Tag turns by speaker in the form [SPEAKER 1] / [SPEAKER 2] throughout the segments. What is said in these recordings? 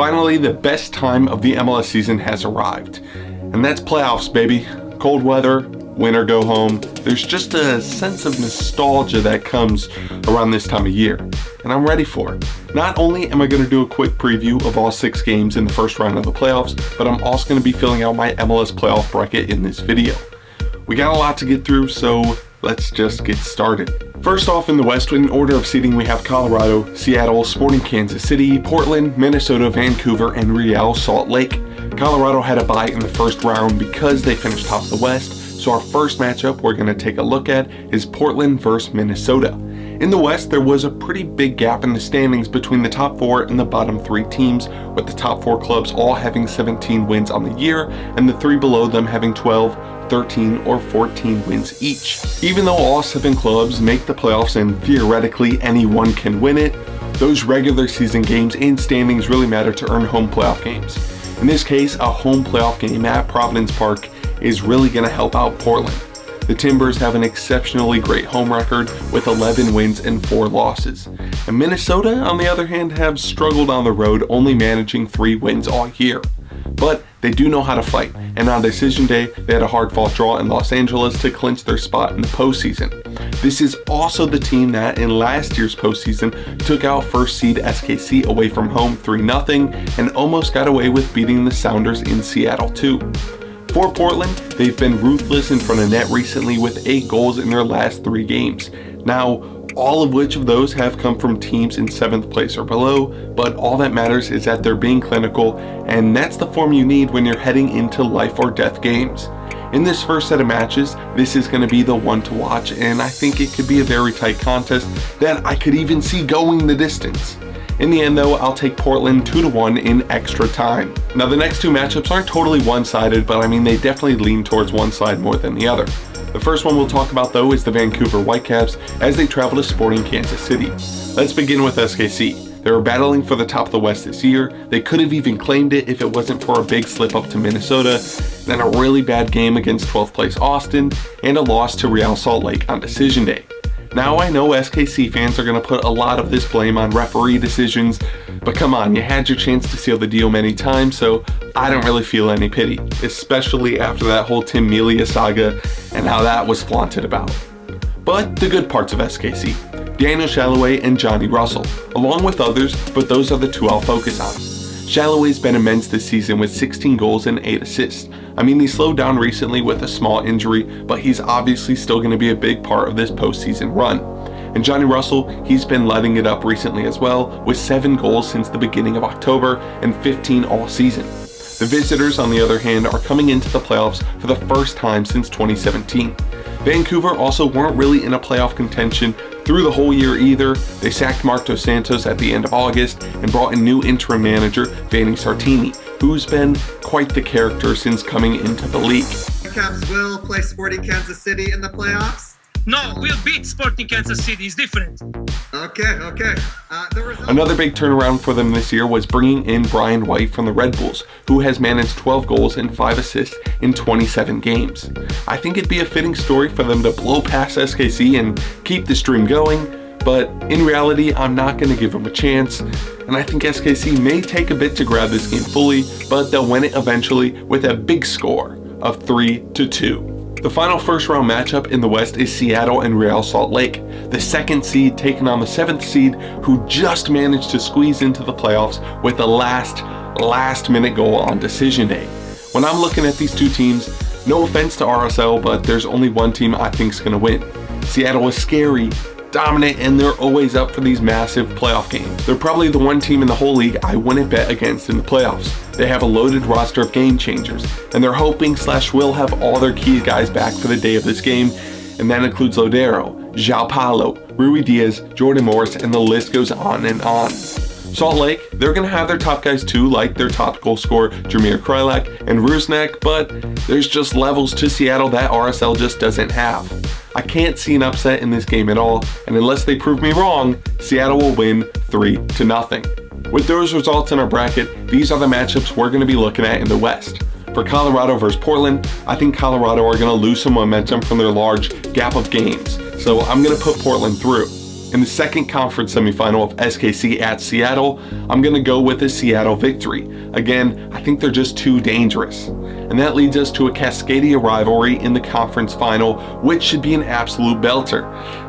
[SPEAKER 1] Finally, the best time of the MLS season has arrived. And that's playoffs, baby. Cold weather, win or go home. There's just a sense of nostalgia that comes around this time of year. And I'm ready for it. Not only am I going to do a quick preview of all 6 games in the first round of the playoffs, but I'm also going to be filling out my MLS playoff bracket in this video. We got a lot to get through, so let's just get started. First off, in the West, in order of seeding, we have Colorado, Seattle, Sporting Kansas City, Portland, Minnesota, Vancouver, and Real Salt Lake. Colorado had a bye in the first round because they finished top of the West, so our first matchup we're going to take a look at is Portland versus Minnesota. In the West, there was a pretty big gap in the standings between the top 4 and the bottom 3 teams, with the top 4 clubs all having 17 wins on the year, and the 3 below them having 12, 13, or 14 wins each. Even though all 7 clubs make the playoffs and theoretically anyone can win it, those regular season games and standings really matter to earn home playoff games. In this case, a home playoff game at Providence Park is really going to help out Portland. The Timbers have an exceptionally great home record with 11 wins and 4 losses. And Minnesota, on the other hand, have struggled on the road, only managing 3 wins all year. But they do know how to fight, and on decision day, they had a hard-fought draw in Los Angeles to clinch their spot in the postseason. This is also the team that in last year's postseason took out first seed SKC away from home 3-0 and almost got away with beating the Sounders in Seattle too. For Portland, they've been ruthless in front of net recently with 8 goals in their last 3 games. Now, all of which of those have come from teams in 7th place or below, but all that matters is that they're being clinical, and that's the form you need when you're heading into life or death games. In this first set of matches, this is going to be the one to watch, and I think it could be a very tight contest that I could even see going the distance. In the end though, I'll take Portland 2-1 in extra time. Now the next 2 matchups aren't totally one-sided, but I mean they definitely lean towards one side more than the other. The first one we'll talk about though is the Vancouver Whitecaps as they travel to Sporting Kansas City. Let's begin with SKC. They were battling for the top of the West this year. They could have even claimed it if it wasn't for a big slip up to Minnesota, then a really bad game against 12th place Austin, and a loss to Real Salt Lake on decision day. Now I know SKC fans are going to put a lot of this blame on referee decisions, but come on, you had your chance to seal the deal many times, so I don't really feel any pity, especially after that whole Tim Melia saga and how that was flaunted about. But the good parts of SKC, Daniel Shalloway and Johnny Russell, along with others, but those are the 2 I'll focus on. Shalloway's been immense this season with 16 goals and 8 assists. I mean, he slowed down recently with a small injury, but he's obviously still going to be a big part of this postseason run. And Johnny Russell, he's been lighting it up recently as well, with 7 goals since the beginning of October and 15 all season. The visitors, on the other hand, are coming into the playoffs for the first time since 2017. Vancouver also weren't really in a playoff contention through the whole year either. They sacked Marc Dos Santos at the end of August and brought in new interim manager Vanni Sartini, who's been quite the character since coming into the league.
[SPEAKER 2] Whitecaps will play Sporting Kansas City in the playoffs?
[SPEAKER 3] No, we'll beat Sporting Kansas City. It's different.
[SPEAKER 2] Okay.
[SPEAKER 1] Another big turnaround for them this year was bringing in Brian White from the Red Bulls, who has managed 12 goals and 5 assists in 27 games. I think it'd be a fitting story for them to blow past SKC and keep the stream going, but in reality, I'm not going to give them a chance, and I think SKC may take a bit to grab this game fully, but they'll win it eventually with a big score of 3-2. The final first round matchup in the West is Seattle and Real Salt Lake, the 2nd seed taking on the 7th seed who just managed to squeeze into the playoffs with the last minute goal on decision day. When I'm looking at these 2 teams, no offense to RSL, but there's only one team I think is going to win. Seattle is scary, dominant, and they're always up for these massive playoff games. They're probably the one team in the whole league I wouldn't bet against in the playoffs. They have a loaded roster of game changers, and they're hoping/will have all their key guys back for the day of this game, and that includes Lodero, João Paulo, Rui Diaz, Jordan Morris, and the list goes on and on. Salt Lake, they're going to have their top guys too, like their top goal scorer Jaromir Krylak and Rusnak, but there's just levels to Seattle that RSL just doesn't have. I can't see an upset in this game at all, and unless they prove me wrong, Seattle will win 3-0. With those results in our bracket, these are the matchups we're going to be looking at in the West. For Colorado versus Portland, I think Colorado are going to lose some momentum from their large gap of games, so I'm going to put Portland through. In the second conference semifinal of SKC at Seattle, I'm going to go with a Seattle victory. Again, I think they're just too dangerous. And that leads us to a Cascadia rivalry in the conference final, which should be an absolute belter.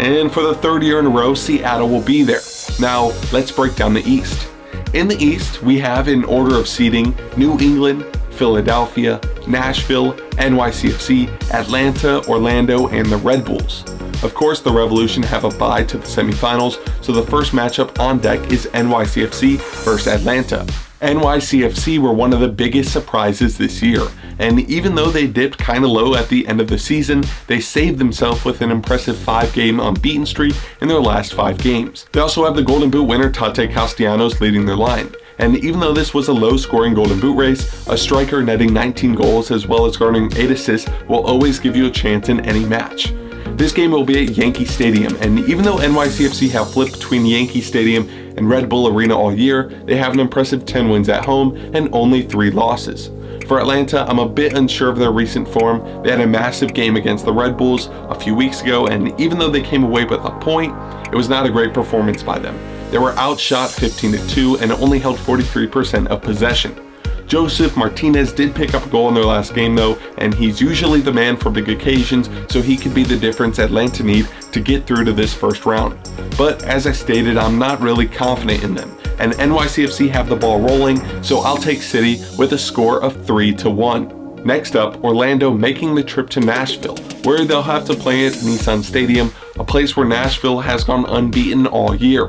[SPEAKER 1] And for the third year in a row, Seattle will be there. Now, let's break down the East. In the East, we have, in order of seeding, New England, Philadelphia, Nashville, NYCFC, Atlanta, Orlando, and the Red Bulls. Of course, the Revolution have a bye to the semifinals, so the first matchup on deck is NYCFC versus Atlanta. NYCFC were one of the biggest surprises this year, and even though they dipped kinda low at the end of the season, they saved themselves with an impressive 5-game unbeaten streak in their last 5 games. They also have the Golden Boot winner Tate Castellanos leading their line. And even though this was a low-scoring Golden Boot race, a striker netting 19 goals as well as garnering 8 assists will always give you a chance in any match. This game will be at Yankee Stadium, and even though NYCFC have flipped between Yankee Stadium and Red Bull Arena all year, they have an impressive 10 wins at home and only 3 losses. For Atlanta, I'm a bit unsure of their recent form. They had a massive game against the Red Bulls a few weeks ago, and even though they came away with a point, it was not a great performance by them. They were outshot 15-2 and only held 43% of possession. Joseph Martinez did pick up a goal in their last game though, and he's usually the man for big occasions, so he could be the difference Atlanta need to get through to this first round. But as I stated, I'm not really confident in them, and NYCFC have the ball rolling, so I'll take City with a score of 3-1. Next up, Orlando making the trip to Nashville, where they'll have to play at Nissan Stadium, a place where Nashville has gone unbeaten all year.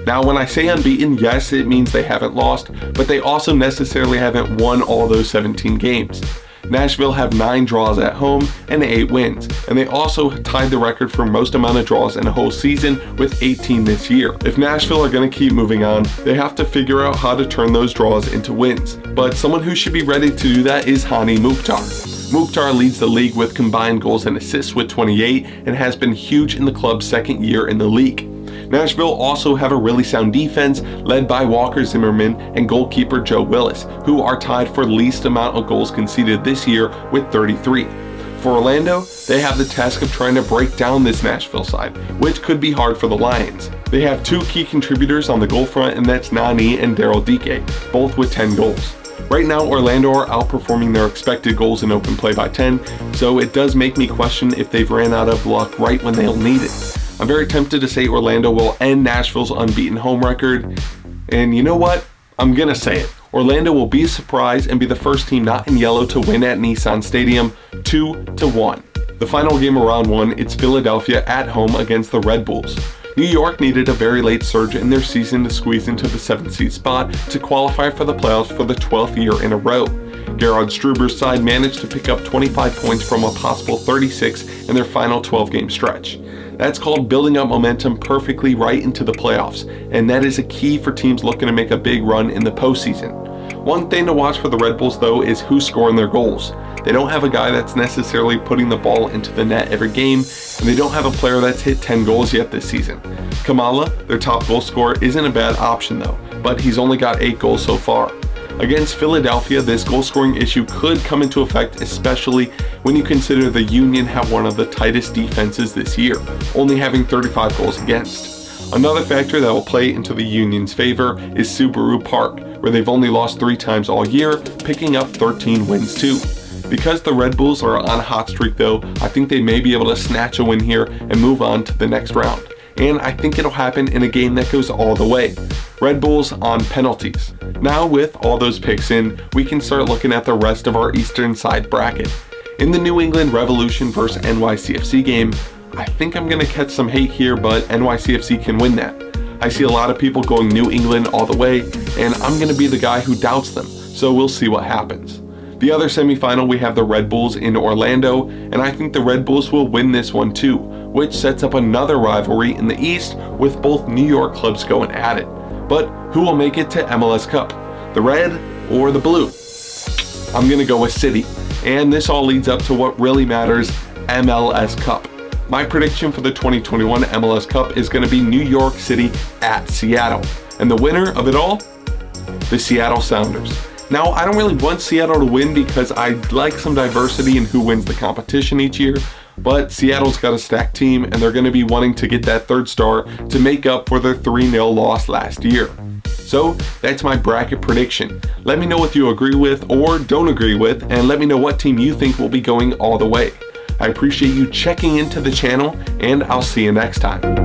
[SPEAKER 1] Now, when I say unbeaten, yes, it means they haven't lost, but they also necessarily haven't won all those 17 games. Nashville have 9 draws at home and 8 wins, and they also tied the record for most amount of draws in a whole season with 18 this year. If Nashville are going to keep moving on, they have to figure out how to turn those draws into wins. But someone who should be ready to do that is Hani Mukhtar. Mukhtar leads the league with combined goals and assists with 28 and has been huge in the club's second year in the league. Nashville also have a really sound defense led by Walker Zimmerman and goalkeeper Joe Willis, who are tied for least amount of goals conceded this year with 33. For Orlando, they have the task of trying to break down this Nashville side, which could be hard for the Lions. They have 2 key contributors on the goal front, and that's Nani and Daryl Dike, both with 10 goals. Right now, Orlando are outperforming their expected goals in open play by 10, so it does make me question if they've ran out of luck right when they'll need it. I'm very tempted to say Orlando will end Nashville's unbeaten home record, and you know what? I'm gonna say it. Orlando will be a surprise and be the first team not in yellow to win at Nissan Stadium, 2-1. The final game of round 1, it's Philadelphia at home against the Red Bulls. New York needed a very late surge in their season to squeeze into the 7th seed spot to qualify for the playoffs for the 12th year in a row. Gerard Struber's side managed to pick up 25 points from a possible 36 in their final 12-game stretch. That's called building up momentum perfectly right into the playoffs, and that is a key for teams looking to make a big run in the postseason. One thing to watch for the Red Bulls though is who's scoring their goals. They don't have a guy that's necessarily putting the ball into the net every game, and they don't have a player that's hit 10 goals yet this season. Kamala, their top goal scorer, isn't a bad option though, but he's only got 8 goals so far. Against Philadelphia, this goal-scoring issue could come into effect, especially when you consider the Union have one of the tightest defenses this year, only having 35 goals against. Another factor that will play into the Union's favor is Subaru Park, where they've only lost 3 times all year, picking up 13 wins too. Because the Red Bulls are on a hot streak though, I think they may be able to snatch a win here and move on to the next round. And I think it'll happen in a game that goes all the way. Red Bulls on penalties. Now with all those picks in, we can start looking at the rest of our eastern side bracket. In the New England Revolution vs NYCFC game, I think I'm going to catch some hate here, but NYCFC can win that. I see a lot of people going New England all the way, and I'm going to be the guy who doubts them, so we'll see what happens. The other semifinal, we have the Red Bulls in Orlando, and I think the Red Bulls will win this one too, which sets up another rivalry in the East with both New York clubs going at it. But who will make it to MLS Cup? The red or the blue? I'm going to go with City, and this all leads up to what really matters, MLS Cup. My prediction for the 2021 MLS Cup is going to be New York City at Seattle, and the winner of it all? The Seattle Sounders. Now, I don't really want Seattle to win because I like some diversity in who wins the competition each year, But Seattle's got a stacked team, and they're going to be wanting to get that third star to make up for their 3-0 loss last year. So that's my bracket prediction. Let me know what you agree with or don't agree with, and let me know what team you think will be going all the way. I appreciate you checking into the channel, and I'll see you next time.